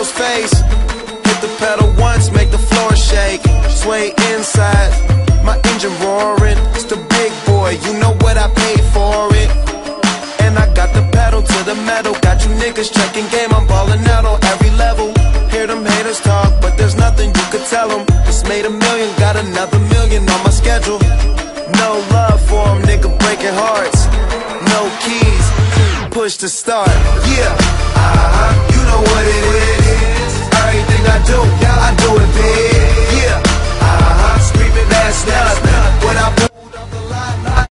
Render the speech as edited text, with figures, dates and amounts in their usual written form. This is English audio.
ghost face. Hit the pedal once, make the floor shake. Sway inside, my engine roaring. It's the big boy, you know what I paid for it. And I got the pedal to the metal. Got you niggas checking game, I'm ballin' out on every level. Hear them haters talk, but there's nothing you could tell them. Just made $1 million, got another $1 million on my schedule. No love for them, nigga breaking hearts. No keys, push to start. Yeah, you know what it is. Everything I do